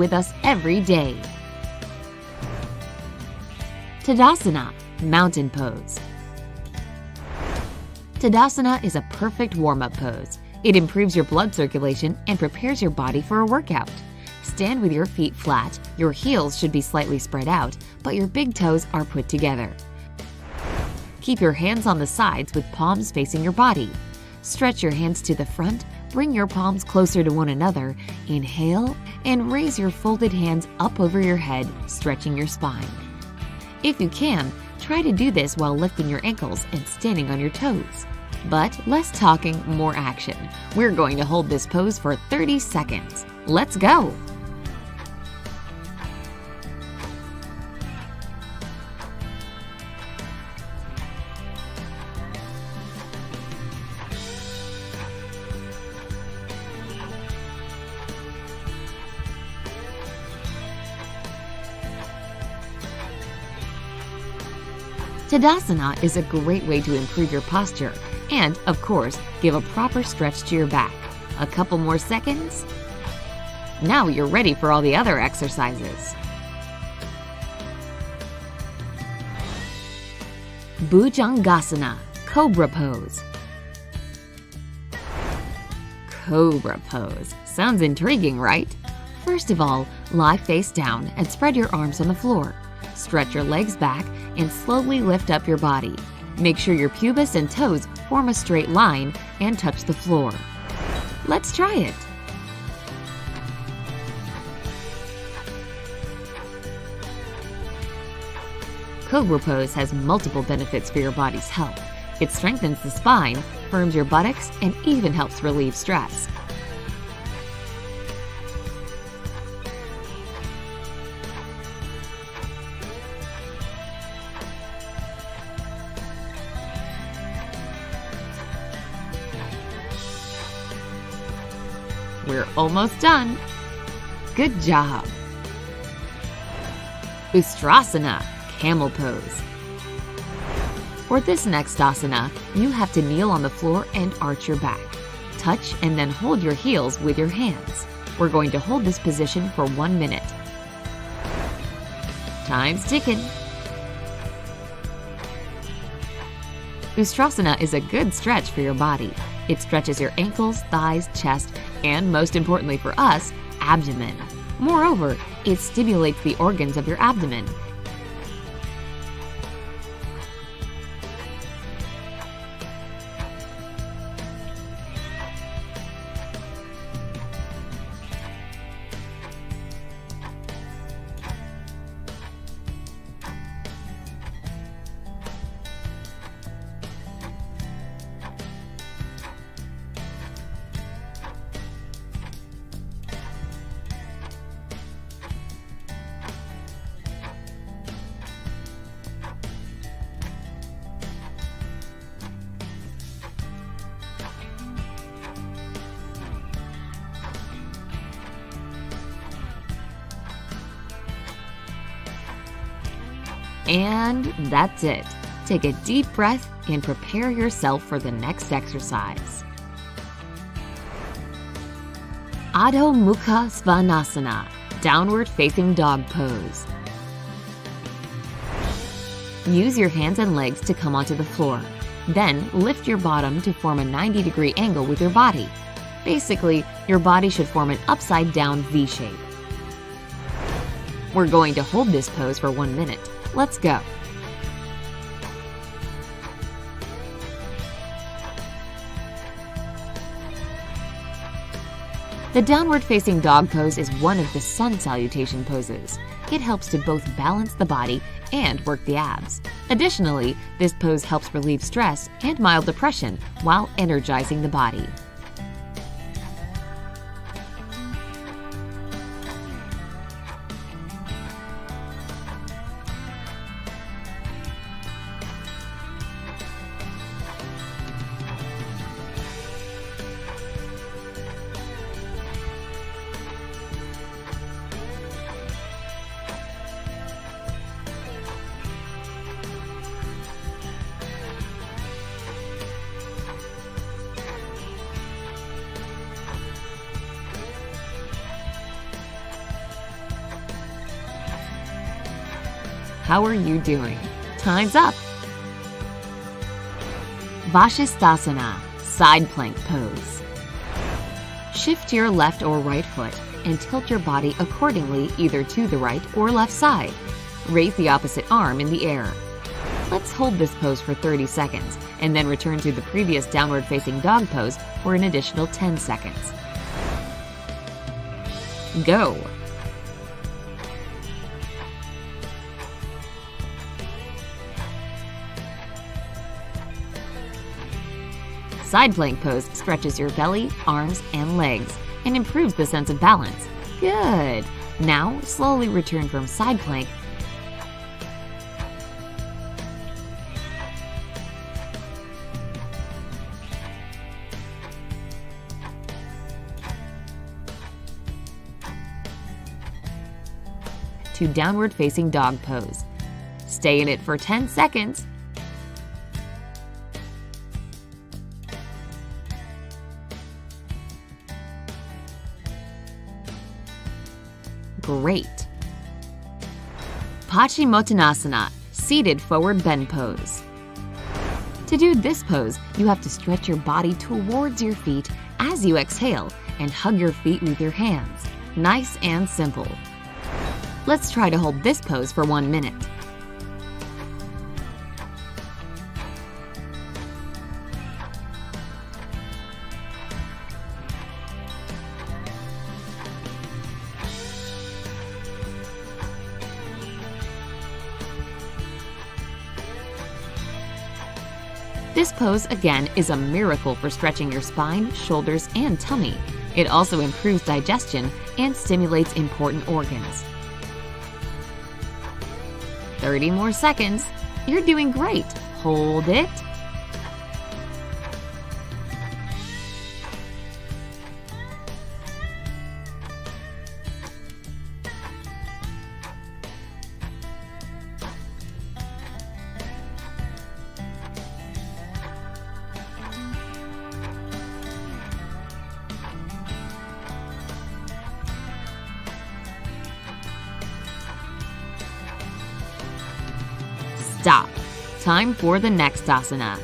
with us every day. Tadasana, mountain pose. Tadasana is a perfect warm-up pose. It improves your blood circulation and prepares your body for a workout. Stand with your feet flat, your heels should be slightly spread out, but your big toes are put together. Keep your hands on the sides with palms facing your body. Stretch your hands to the front, bring your palms closer to one another, inhale, and raise your folded hands up over your head, stretching your spine. If you can, try to do this while lifting your ankles and standing on your toes. But less talking, more action. We're going to hold this pose for 30 seconds. Let's go! Tadasana is a great way to improve your posture and, of course, give a proper stretch to your back. A couple more seconds. Now you're ready for all the other exercises. Bhujangasana, Cobra Pose. Cobra Pose. Sounds intriguing, right? First of all, lie face down and spread your arms on the floor. Stretch your legs back and slowly lift up your body. Make sure your pubis and toes form a straight line and touch the floor. Let's try it. Cobra Pose has multiple benefits for your body's health. It strengthens the spine, firms your buttocks, and even helps relieve stress. We're almost done. Good job. Ustrasana, Camel Pose. For this next asana, you have to kneel on the floor and arch your back. Touch and then hold your heels with your hands. We're going to hold this position for 1 minute. Time's ticking. Ustrasana is a good stretch for your body. It stretches your ankles, thighs, chest, and most importantly for us, abdomen. Moreover, it stimulates the organs of your abdomen. And that's it. Take a deep breath and prepare yourself for the next exercise. Adho Mukha Svanasana, Downward Facing Dog Pose. Use your hands and legs to come onto the floor. Then lift your bottom to form a 90-degree angle with your body. Basically, your body should form an upside-down V shape. We're going to hold this pose for 1 minute. Let's go. The downward facing dog pose is one of the sun salutation poses. It helps to both balance the body and work the abs. Additionally, this pose helps relieve stress and mild depression while energizing the body. How are you doing? Time's up! Vashisthasana, side plank pose. Shift your left or right foot and tilt your body accordingly either to the right or left side. Raise the opposite arm in the air. Let's hold this pose for 30 seconds and then return to the previous downward facing dog pose for an additional 10 seconds. Go! Side plank pose stretches your belly, arms, and legs and improves the sense of balance. Good! Now, slowly return from side plank to downward facing dog pose. Stay in it for 10 seconds. Great! Paschimottanasana, seated forward bend pose. To do this pose, you have to stretch your body towards your feet as you exhale and hug your feet with your hands. Nice and simple. Let's try to hold this pose for 1 minute. This pose, again, is a miracle for stretching your spine, shoulders, and tummy. It also improves digestion and stimulates important organs. 30 more seconds. You're doing great. Hold it. Stop. Time for the next asana.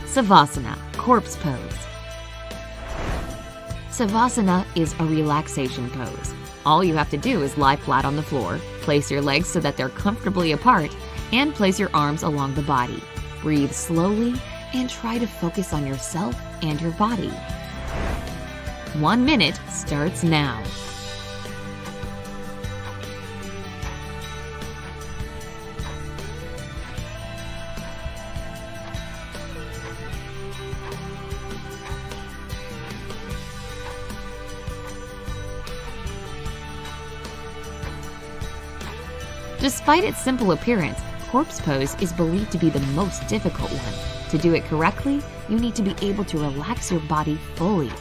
Savasana, corpse pose. Savasana is a relaxation pose. All you have to do is lie flat on the floor, place your legs so that they're comfortably apart, and place your arms along the body. Breathe slowly and try to focus on yourself and your body. 1 minute starts now. Despite its simple appearance, corpse pose is believed to be the most difficult one. To do it correctly, you need to be able to relax your body fully.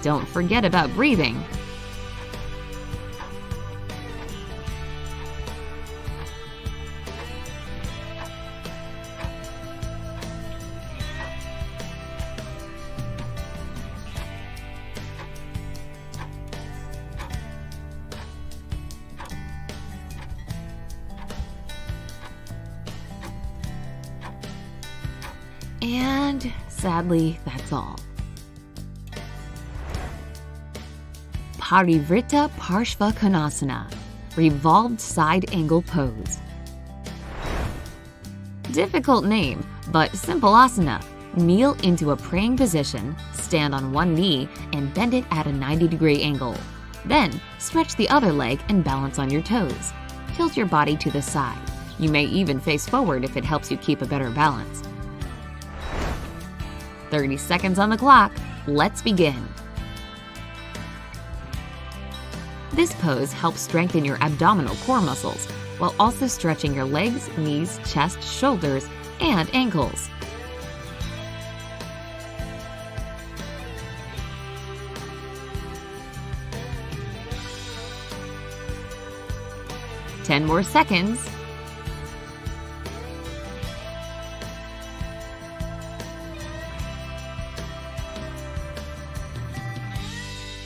Don't forget about breathing. And sadly, that's all. Parivritta Parshva Konasana, revolved side angle pose. Difficult name, but simple asana. Kneel into a praying position, stand on one knee, and bend it at a 90-degree angle. Then, stretch the other leg and balance on your toes. Tilt your body to the side. You may even face forward if it helps you keep a better balance. 30 seconds on the clock. Let's begin. This pose helps strengthen your abdominal core muscles while also stretching your legs, knees, chest, shoulders, and ankles. Ten more seconds.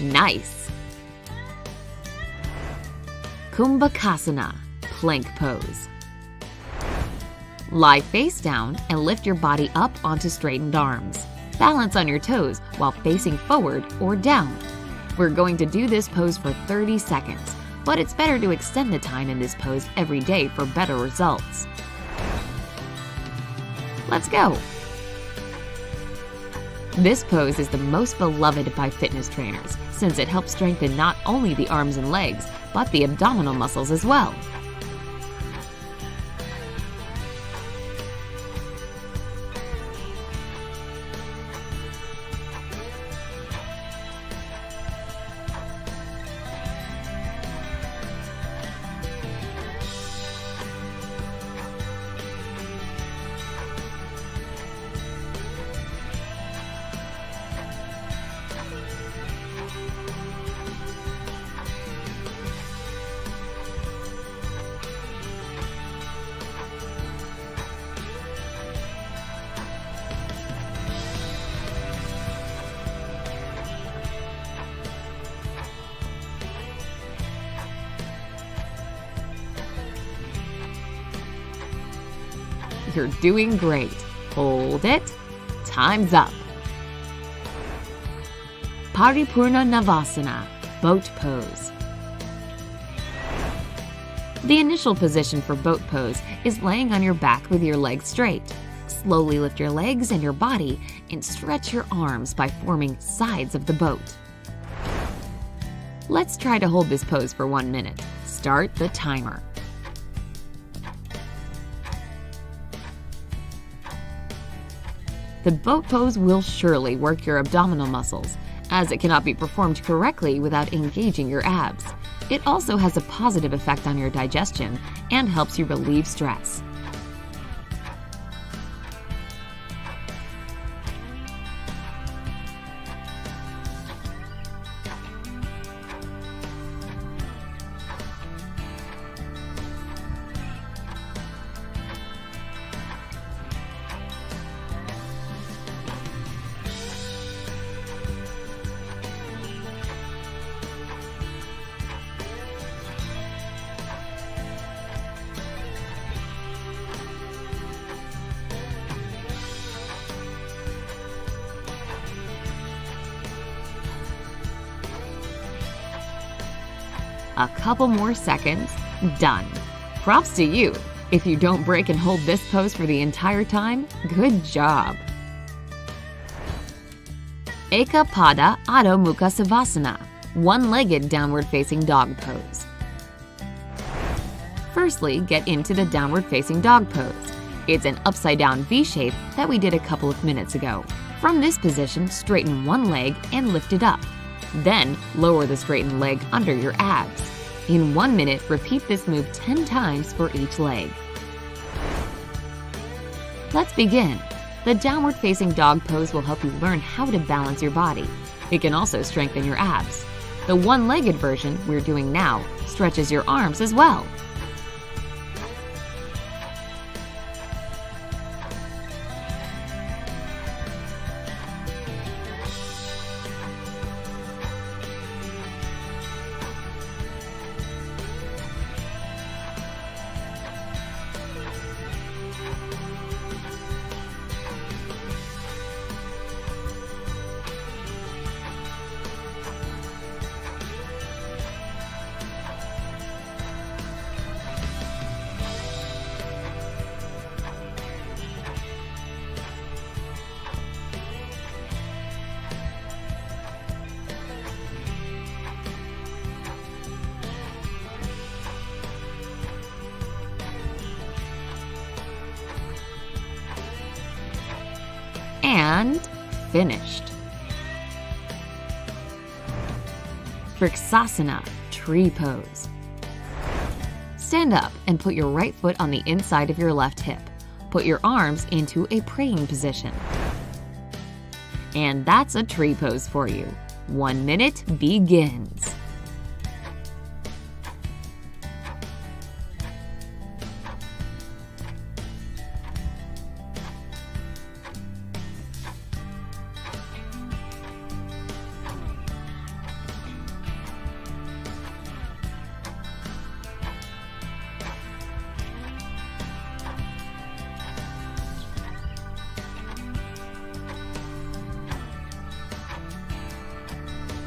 Nice! Kumbhakasana, plank pose. Lie face down and lift your body up onto straightened arms. Balance on your toes while facing forward or down. We're going to do this pose for 30 seconds, but it's better to extend the time in this pose every day for better results. Let's go! This pose is the most beloved by fitness trainers since it helps strengthen not only the arms and legs, but the abdominal muscles as well. You're doing great. Hold it. Time's up. Paripurna Navasana, boat pose. The initial position for boat pose is laying on your back with your legs straight. Slowly lift your legs and your body and stretch your arms by forming sides of the boat. Let's try to hold this pose for 1 minute. Start the timer. The boat pose will surely work your abdominal muscles, as it cannot be performed correctly without engaging your abs. It also has a positive effect on your digestion and helps you relieve stress. A couple more seconds. Done. Props to you. If you don't break and hold this pose for the entire time, good job. Ekapada Adho Mukha Savasana, one-legged downward-facing dog pose. Firstly, get into the downward-facing dog pose. It's an upside-down V shape that we did a couple of minutes ago. From this position, straighten one leg and lift it up. Then, lower the straightened leg under your abs. In 1 minute, repeat this move 10 times for each leg. Let's begin. The downward-facing dog pose will help you learn how to balance your body. It can also strengthen your abs. The one-legged version we're doing now stretches your arms as well. And finished. Vriksasana, tree pose. Stand up and put your right foot on the inside of your left hip. Put your arms into a praying position. And that's a tree pose for you. 1 minute begins.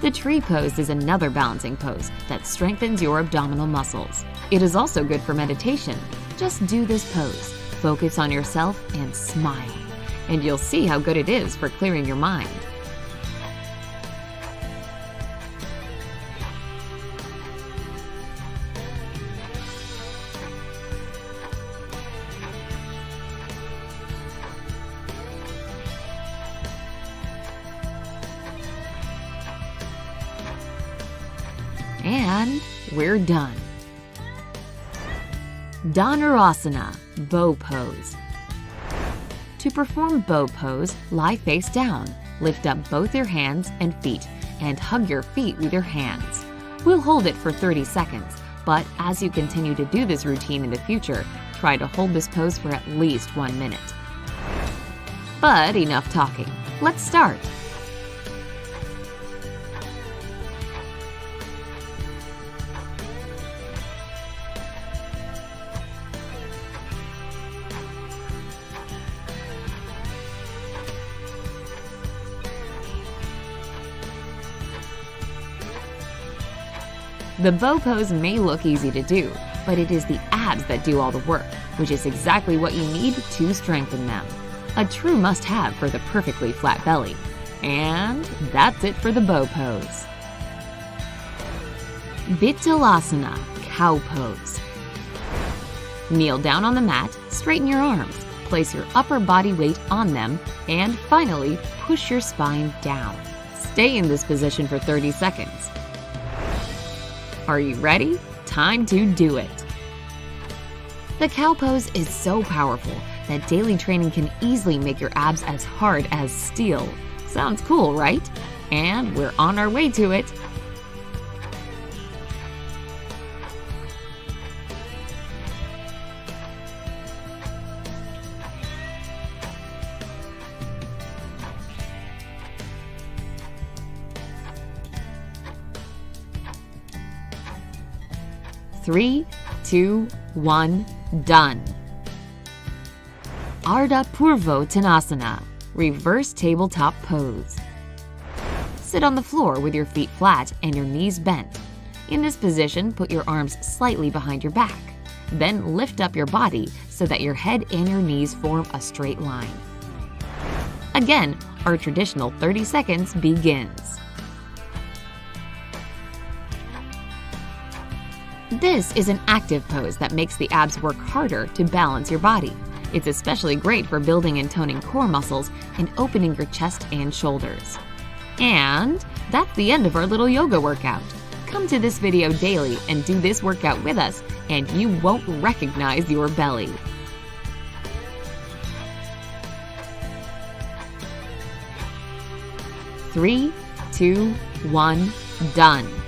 The tree pose is another balancing pose that strengthens your abdominal muscles. It is also good for meditation. Just do this pose, focus on yourself, and smile. And you'll see how good it is for clearing your mind. And we're done. Dhanurasana, bow pose. To perform bow pose, lie face down, lift up both your hands and feet, and hug your feet with your hands. We'll hold it for 30 seconds, but as you continue to do this routine in the future, try to hold this pose for at least 1 minute. But enough talking. Let's start. The bow pose may look easy to do, but it is the abs that do all the work, which is exactly what you need to strengthen them. A true must-have for the perfectly flat belly. And that's it for the bow pose. Vithalasana, cow pose. Kneel down on the mat, straighten your arms, place your upper body weight on them, and finally, push your spine down. Stay in this position for 30 seconds. Are you ready? Time to do it! The cow pose is so powerful that daily training can easily make your abs as hard as steel. Sounds cool, right? And we're on our way to it! Three, 2, 1, done. Ardha Purvottanasana, reverse tabletop pose. Sit on the floor with your feet flat and your knees bent. In this position, put your arms slightly behind your back. Then lift up your body so that your head and your knees form a straight line. Again, our traditional 30 seconds begins. This is an active pose that makes the abs work harder to balance your body. It's especially great for building and toning core muscles and opening your chest and shoulders. And that's the end of our little yoga workout. Come to this video daily and do this workout with us, and you won't recognize your belly. Three, 2, 1, done.